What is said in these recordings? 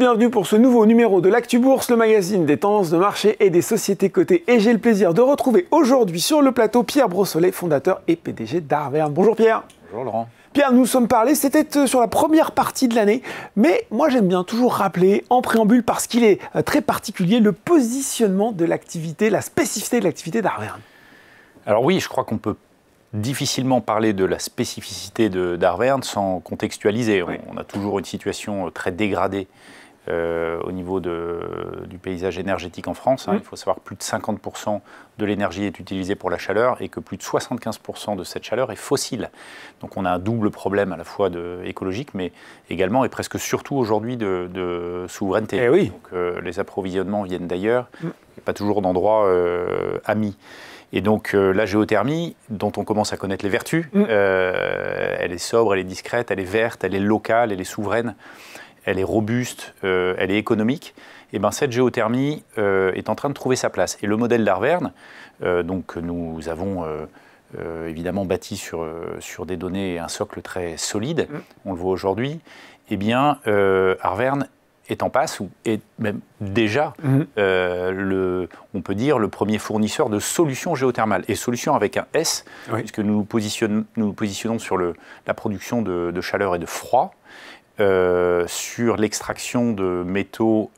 bienvenue pour ce nouveau numéro de l'Actu Bourse, le magazine des tendances de marché et des sociétés cotées. Et j'ai le plaisir de retrouver aujourd'hui sur le plateau Pierre Brossolet, fondateur et PDG d'Arverne. Bonjour Pierre. Bonjour Laurent. Pierre, nous sommes parlé, c'était sur la première partie de l'année, mais moi j'aime bien toujours rappeler en préambule, parce qu'il est très particulier, le positionnement de l'activité, la spécificité de l'activité d'Arverne. Alors oui, je crois qu'on peut difficilement parler de la spécificité d'Arverne sans contextualiser. Oui. On a toujours une situation très dégradée au niveau du paysage énergétique en France. Il faut savoir que plus de 50% de l'énergie est utilisée pour la chaleur et que plus de 75% de cette chaleur est fossile. Donc on a un double problème à la fois écologique, mais également et presque surtout aujourd'hui de souveraineté. Eh oui. Donc les approvisionnements viennent d'ailleurs, il n'y a pas toujours d'endroit amis. Et donc la géothermie, dont on commence à connaître les vertus, elle est sobre, elle est discrète, elle est verte, elle est locale, elle est souveraine, elle est robuste, elle est économique. Et bien cette géothermie est en train de trouver sa place. Et le modèle d'Arverne, donc nous avons évidemment bâti sur des données et un socle très solide, on le voit aujourd'hui, eh bien Arverne est en passe, ou est même déjà, on peut dire, le premier fournisseur de solutions géothermales. Et solutions avec un S, puisque nous nous positionnons sur la production de chaleur et de froid, sur l'extraction de métaux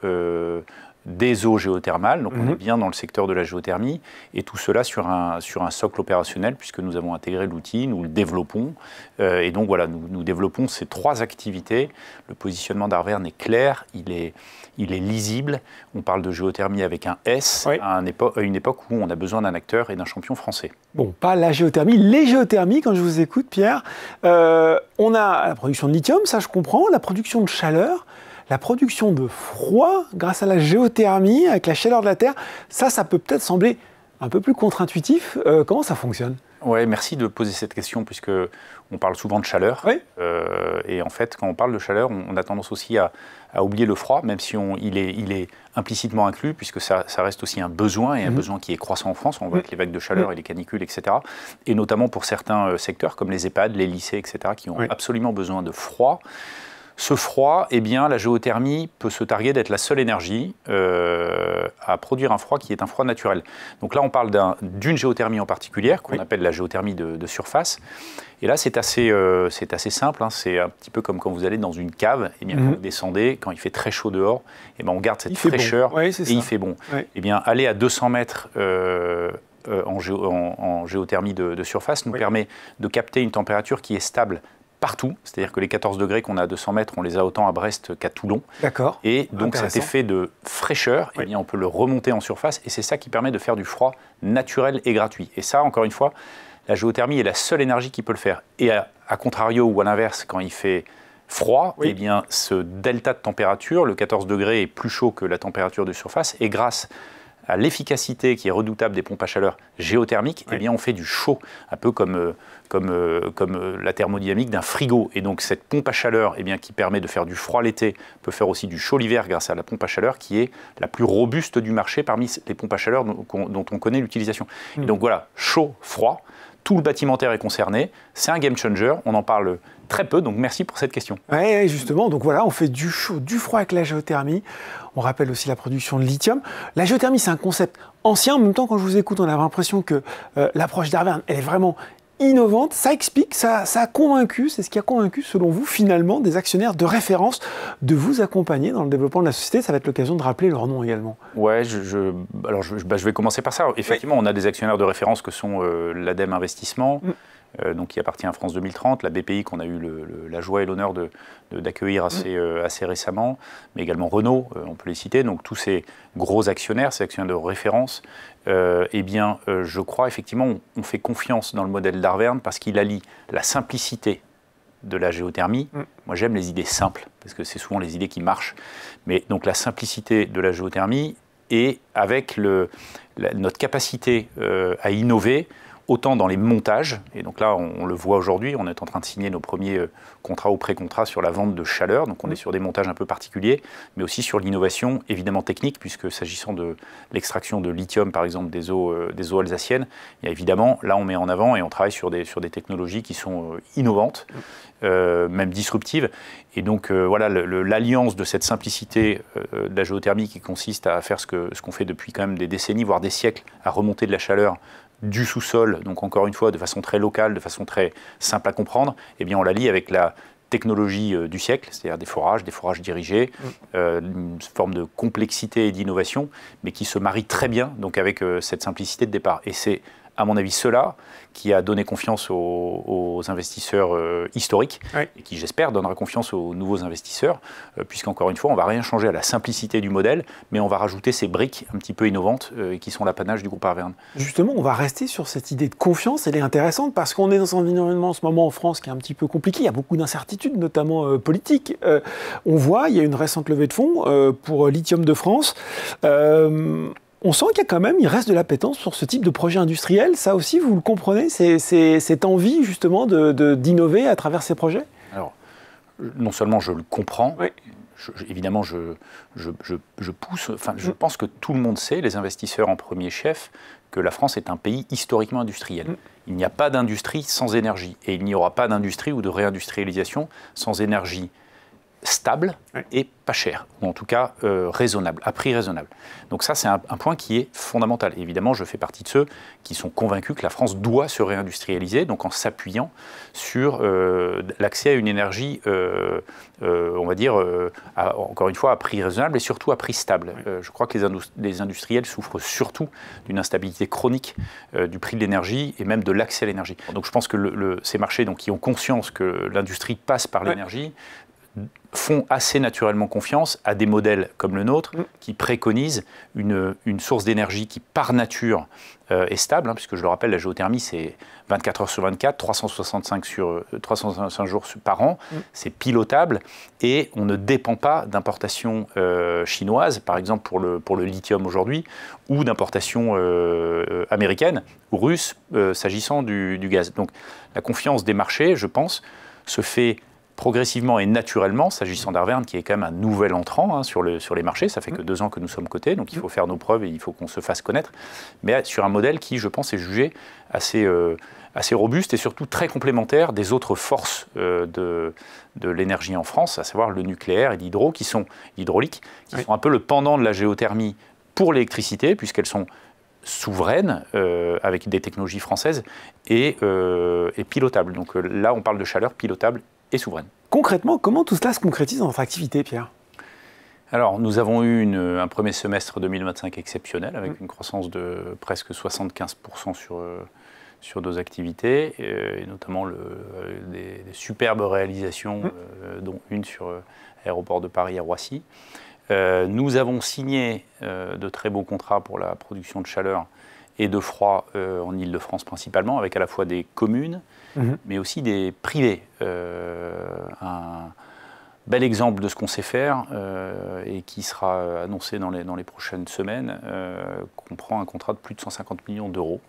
des eaux géothermales, donc on est bien dans le secteur de la géothermie, et tout cela sur un socle opérationnel, puisque nous avons intégré l'outil, nous le développons, et donc voilà, nous développons ces trois activités. Le positionnement d'Arverne est clair, il est lisible, on parle de géothermie avec un S, à une époque où on a besoin d'un acteur et d'un champion français. Bon, pas la géothermie, les géothermies, quand je vous écoute Pierre, on a la production de lithium, ça je comprends, la production de chaleur, la production de froid grâce à la géothermie, avec la chaleur de la Terre, ça peut peut-être sembler un peu plus contre-intuitif. Comment ça fonctionne ? Oui, merci de poser cette question, puisque on parle souvent de chaleur. Et en fait, quand on parle de chaleur, on a tendance aussi à oublier le froid, même si il est implicitement inclus, puisque ça reste aussi un besoin, et un besoin qui est croissant en France. On voit avec les vagues de chaleur et les canicules, etc. Et notamment pour certains secteurs, comme les EHPAD, les lycées, etc., qui ont absolument besoin de froid. Ce froid, eh bien, la géothermie peut se targuer d'être la seule énergie à produire un froid qui est un froid naturel. Donc là, on parle d'une géothermie en particulier, qu'on appelle la géothermie de surface. Et là, c'est assez simple. C'est un petit peu comme quand vous allez dans une cave. Eh bien, quand vous descendez, quand il fait très chaud dehors, eh bien, on garde cette fraîcheur il fait bon. Eh bien, aller à 200 mètres en géothermie de surface nous permet de capter une température qui est stable partout, c'est-à-dire que les 14 degrés qu'on a à 200 mètres, on les a autant à Brest qu'à Toulon. D'accord. Et donc cet effet de fraîcheur, eh bien, on peut le remonter en surface, et c'est ça qui permet de faire du froid naturel et gratuit. Et ça, encore une fois, la géothermie est la seule énergie qui peut le faire. Et à contrario, ou à l'inverse, quand il fait froid, eh bien, ce delta de température, le 14 degrés est plus chaud que la température de surface, et grâce à l'efficacité qui est redoutable des pompes à chaleur géothermiques, eh bien on fait du chaud, un peu comme la thermodynamique d'un frigo. Et donc cette pompe à chaleur, eh bien, qui permet de faire du froid l'été, peut faire aussi du chaud l'hiver grâce à la pompe à chaleur, qui est la plus robuste du marché parmi les pompes à chaleur dont on connaît l'utilisation. Et donc voilà, chaud, froid, tout le bâtimentaire est concerné, c'est un game changer, on en parle très peu, donc merci pour cette question. Oui, justement, donc voilà, on fait du chaud, du froid avec la géothermie. On rappelle aussi la production de lithium. La géothermie, c'est un concept ancien. En même temps, quand je vous écoute, on a l'impression que l'approche d'Arverne, elle est vraiment innovante. Ça explique, ça a convaincu, c'est ce qui a convaincu, selon vous, finalement, des actionnaires de référence de vous accompagner dans le développement de la société. Ça va être l'occasion de rappeler leur nom également. Ouais, je vais commencer par ça. Effectivement, on a des actionnaires de référence que sont l'ADEME Investissement, donc qui appartient à France 2030, la BPI qu'on a eu la joie et l'honneur d'accueillir assez récemment, mais également Renault, on peut les citer. Donc tous ces gros actionnaires, ces actionnaires de référence, eh bien, je crois effectivement, on fait confiance dans le modèle d'Arverne parce qu'il allie la simplicité de la géothermie. Moi, j'aime les idées simples, parce que c'est souvent les idées qui marchent. Mais donc la simplicité de la géothermie et avec notre capacité à innover, autant dans les montages, et donc là on le voit aujourd'hui, on est en train de signer nos premiers contrats ou pré-contrats sur la vente de chaleur, donc on est sur des montages un peu particuliers, mais aussi sur l'innovation évidemment technique, puisque s'agissant de l'extraction de lithium par exemple des eaux alsaciennes, il y a évidemment, là on met en avant et on travaille sur des technologies qui sont innovantes, même disruptives, et donc voilà l'alliance de cette simplicité de la géothermie qui consiste à faire ce qu'on fait depuis quand même des décennies, voire des siècles, à remonter de la chaleur du sous-sol, donc encore une fois de façon très locale, de façon très simple à comprendre, eh bien on la lie avec la technologie du siècle, c'est-à-dire des forages dirigés, une forme de complexité et d'innovation, mais qui se marie très bien donc avec cette simplicité de départ. Et c'est à mon avis cela qui a donné confiance aux investisseurs historiques, et qui j'espère donnera confiance aux nouveaux investisseurs, puisqu'encore une fois on ne va rien changer à la simplicité du modèle, mais on va rajouter ces briques un petit peu innovantes qui sont l'apanage du groupe Arverne. Justement, on va rester sur cette idée de confiance, elle est intéressante parce qu'on est dans un environnement en ce moment en France qui est un petit peu compliqué, il y a beaucoup d'incertitudes, notamment politiques. On voit, il y a une récente levée de fonds pour Lithium de France. On sent qu'il y a quand même, il reste de l'appétence sur ce type de projet industriel. Ça aussi, vous le comprenez, cette envie justement d'innover à travers ces projets? Alors, non seulement je le comprends, oui. Évidemment, je pousse, enfin, je pense que tout le monde sait, les investisseurs en premier chef, que la France est un pays historiquement industriel. Il n'y a pas d'industrie sans énergie, et il n'y aura pas d'industrie ou de réindustrialisation sans énergie stable et pas cher, ou en tout cas raisonnable, à prix raisonnable. Donc ça, c'est un point qui est fondamental. Et évidemment, je fais partie de ceux qui sont convaincus que la France doit se réindustrialiser, donc en s'appuyant sur l'accès à une énergie, on va dire, encore une fois, à prix raisonnable et surtout à prix stable. Je crois que les industriels souffrent surtout d'une instabilité chronique du prix de l'énergie et même de l'accès à l'énergie. Donc je pense que ces marchés donc, qui ont conscience que l'industrie passe par l'énergie, font assez naturellement confiance à des modèles comme le nôtre qui préconisent une source d'énergie qui par nature est stable, puisque je le rappelle, la géothermie c'est 24 heures sur 24, 365 jours par an, c'est pilotable et on ne dépend pas d'importations chinoises, par exemple pour le lithium aujourd'hui, ou d'importations américaines ou russes s'agissant du gaz. Donc la confiance des marchés, je pense, se fait progressivement et naturellement, s'agissant d'Arverne, qui est quand même un nouvel entrant sur les marchés. Ça fait que 2 ans que nous sommes cotés, donc il faut faire nos preuves et il faut qu'on se fasse connaître. Mais sur un modèle qui, je pense, est jugé assez robuste et surtout très complémentaire des autres forces de l'énergie en France, à savoir le nucléaire et l'hydraulique, qui sont un peu le pendant de la géothermie pour l'électricité, puisqu'elles sont souveraines, avec des technologies françaises, et pilotables. Donc là, on parle de chaleur pilotable et souveraine. Concrètement, comment tout cela se concrétise dans votre activité, Pierre? Alors, nous avons eu un premier semestre 2025 exceptionnel, avec une croissance de presque 75% sur nos activités, et notamment des superbes réalisations, dont une sur l'aéroport de Paris à Roissy. Nous avons signé de très beaux contrats pour la production de chaleur et de froid en Île-de-France principalement, avec à la fois des communes, mais aussi des privés. Un bel exemple de ce qu'on sait faire et qui sera annoncé dans les prochaines semaines, comprend un contrat de plus de 150 millions d'euros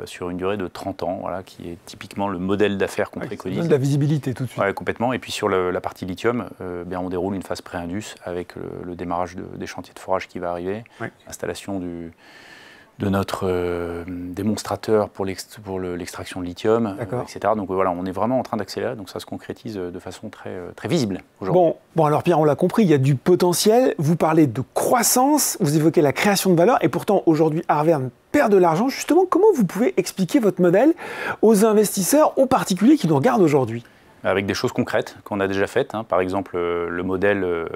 sur une durée de 30 ans, voilà, qui est typiquement le modèle d'affaires qu'on préconise. Ça donne de la visibilité tout de suite. Ouais, complètement. Et puis sur la partie lithium, on déroule une phase pré-indus avec le démarrage des chantiers de forage qui va arriver, l'installation de notre démonstrateur pour l'extraction de lithium, etc. Donc voilà, on est vraiment en train d'accélérer, donc ça se concrétise de façon très, très visible aujourd'hui. Bon, alors Pierre, on l'a compris, il y a du potentiel, vous parlez de croissance, vous évoquez la création de valeur, et pourtant aujourd'hui Arverne perd de l'argent. Justement, comment vous pouvez expliquer votre modèle aux investisseurs, aux particuliers qui nous regardent aujourd'hui? Avec des choses concrètes qu'on a déjà faites, par exemple le modèle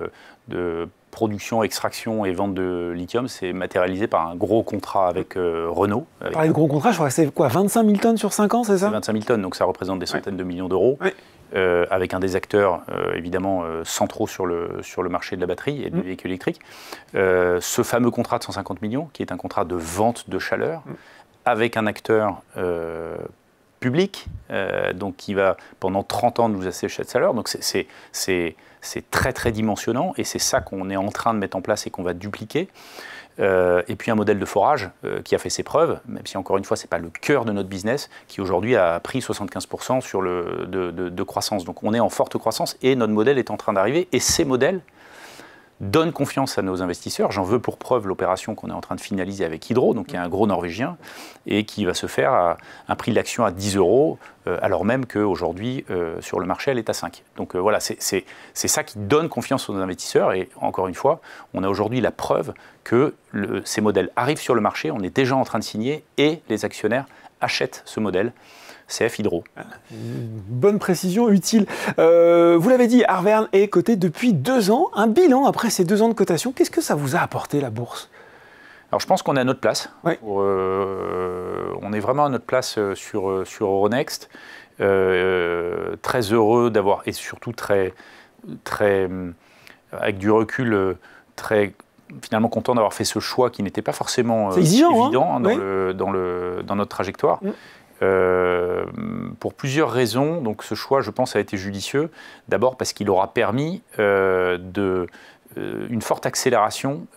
de production, extraction et vente de lithium, c'est matérialisé par un gros contrat avec Renault. Parler de gros contrat, je crois que c'est quoi, 25 000 tonnes sur 5 ans, c'est ça? C'est 25 000 tonnes, donc ça représente des centaines de millions d'euros, avec un des acteurs évidemment centraux sur le marché de la batterie et du véhicule électrique. Ce fameux contrat de 150 millions, qui est un contrat de vente de chaleur, avec un acteur public, donc qui va pendant 30 ans nous assécher de chaleur. Donc c'est très très dimensionnant et c'est ça qu'on est en train de mettre en place et qu'on va dupliquer. et puis un modèle de forage qui a fait ses preuves, même si encore une fois, ce n'est pas le cœur de notre business, qui aujourd'hui a pris 75% de croissance. Donc on est en forte croissance et notre modèle est en train d'arriver. Et ces modèles donnent confiance à nos investisseurs. J'en veux pour preuve l'opération qu'on est en train de finaliser avec Hydro, donc il y a un gros Norvégien, et qui va se faire à un prix de l'action à 10 €, alors même qu'aujourd'hui, sur le marché, elle est à 5. Donc voilà, c'est ça qui donne confiance aux investisseurs. Et encore une fois, on a aujourd'hui la preuve que ces modèles arrivent sur le marché, on est déjà en train de signer, et les actionnaires achètent ce modèle. CF Hydro. Bonne précision, utile. Vous l'avez dit, Arverne est coté depuis 2 ans. Un bilan après ces 2 ans de cotation, qu'est-ce que ça vous a apporté, la bourse? Alors je pense qu'on est à notre place. Oui. On est vraiment à notre place sur Euronext. Très heureux d'avoir, et surtout très, avec du recul, très finalement content d'avoir fait ce choix qui n'était pas forcément évident dans notre trajectoire. Pour plusieurs raisons. Donc ce choix, je pense, a été judicieux. D'abord parce qu'il aura permis une forte accélération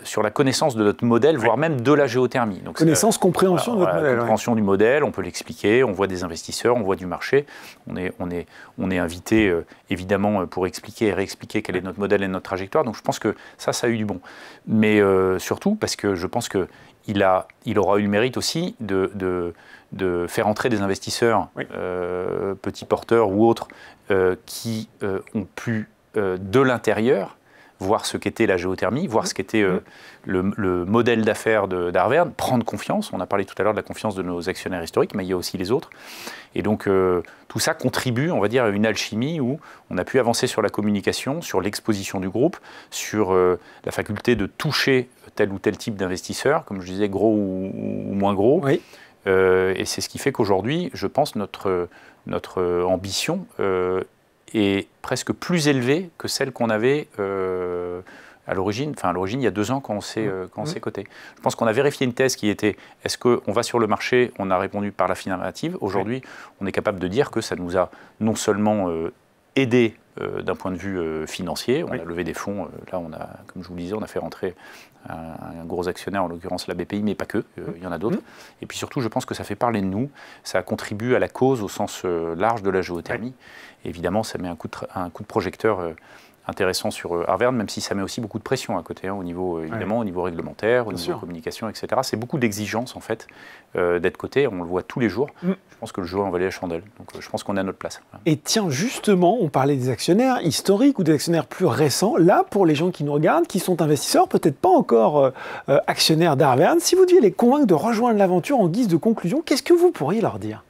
sur la connaissance de notre modèle, voire même de la géothermie. Donc, connaissance, compréhension de votre modèle. Compréhension du modèle, on peut l'expliquer, on voit des investisseurs, on voit du marché. On est invité, évidemment, pour expliquer et réexpliquer quel est notre modèle et notre trajectoire. Donc je pense que ça a eu du bon. Mais surtout parce que je pense qu'il aura eu le mérite aussi de faire entrer des investisseurs, petits porteurs ou autres, qui ont pu, de l'intérieur, voir ce qu'était la géothermie, voir ce qu'était le modèle d'affaires d'Arverne, prendre confiance. On a parlé tout à l'heure de la confiance de nos actionnaires historiques, mais il y a aussi les autres. Et donc tout ça contribue, on va dire, à une alchimie où on a pu avancer sur la communication, sur l'exposition du groupe, sur la faculté de toucher tel ou tel type d'investisseurs, comme je disais, gros ou moins gros. Oui. Et c'est ce qui fait qu'aujourd'hui, je pense, notre ambition est presque plus élevée que celle qu'on avait à l'origine. Enfin, à l'origine, il y a 2 ans quand on s'est coté. Je pense qu'on a vérifié une thèse qui était, est-ce qu'on va sur le marché? On a répondu par l'affirmative. Aujourd'hui, on est capable de dire que ça nous a non seulement aidé d'un point de vue financier, on a levé des fonds, là on a, comme je vous le disais, on a fait rentrer un gros actionnaire, en l'occurrence la BPI, mais pas que, il y en a d'autres. Et puis surtout, je pense que ça fait parler de nous, ça contribue à la cause au sens large de la géothermie. Et évidemment, ça met un coup de projecteur intéressant sur Arverne, même si ça met aussi beaucoup de pression à côté, au niveau, évidemment, au niveau réglementaire, au niveau communication, etc. C'est beaucoup d'exigences, en fait, d'être coté. On le voit tous les jours. Je pense que le jour en valait la chandelle. Donc, je pense qu'on est à notre place. Et tiens, justement, on parlait des actionnaires historiques ou des actionnaires plus récents. Là, pour les gens qui nous regardent, qui sont investisseurs, peut-être pas encore actionnaires d'Arverne, si vous deviez les convaincre de rejoindre l'aventure en guise de conclusion, qu'est-ce que vous pourriez leur dire ?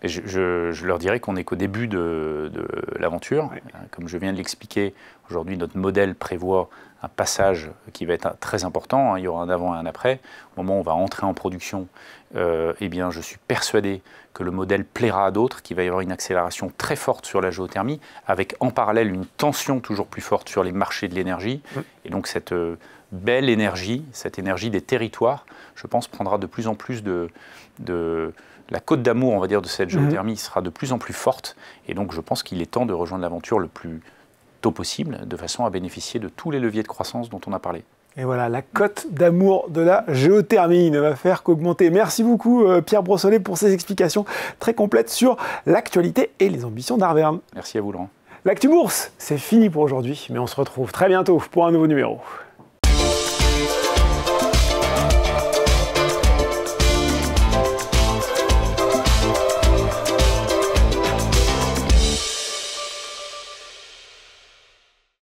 Et je leur dirais qu'on n'est qu'au début de l'aventure. Comme je viens de l'expliquer, aujourd'hui, notre modèle prévoit un passage qui va être très important. Il y aura un avant et un après. Au moment où on va entrer en production, eh bien, je suis persuadé que le modèle plaira à d'autres, qu'il va y avoir une accélération très forte sur la géothermie, avec en parallèle une tension toujours plus forte sur les marchés de l'énergie. Et donc cette belle énergie, cette énergie des territoires, je pense, prendra de plus en plus la cote d'amour, on va dire, de cette géothermie sera de plus en plus forte. Et donc, je pense qu'il est temps de rejoindre l'aventure le plus tôt possible, de façon à bénéficier de tous les leviers de croissance dont on a parlé. Et voilà, la cote d'amour de la géothermie ne va faire qu'augmenter. Merci beaucoup, Pierre Brossolet, pour ces explications très complètes sur l'actualité et les ambitions d'Arverne. Merci à vous, Laurent. L'Actu Bourse, c'est fini pour aujourd'hui, mais on se retrouve très bientôt pour un nouveau numéro.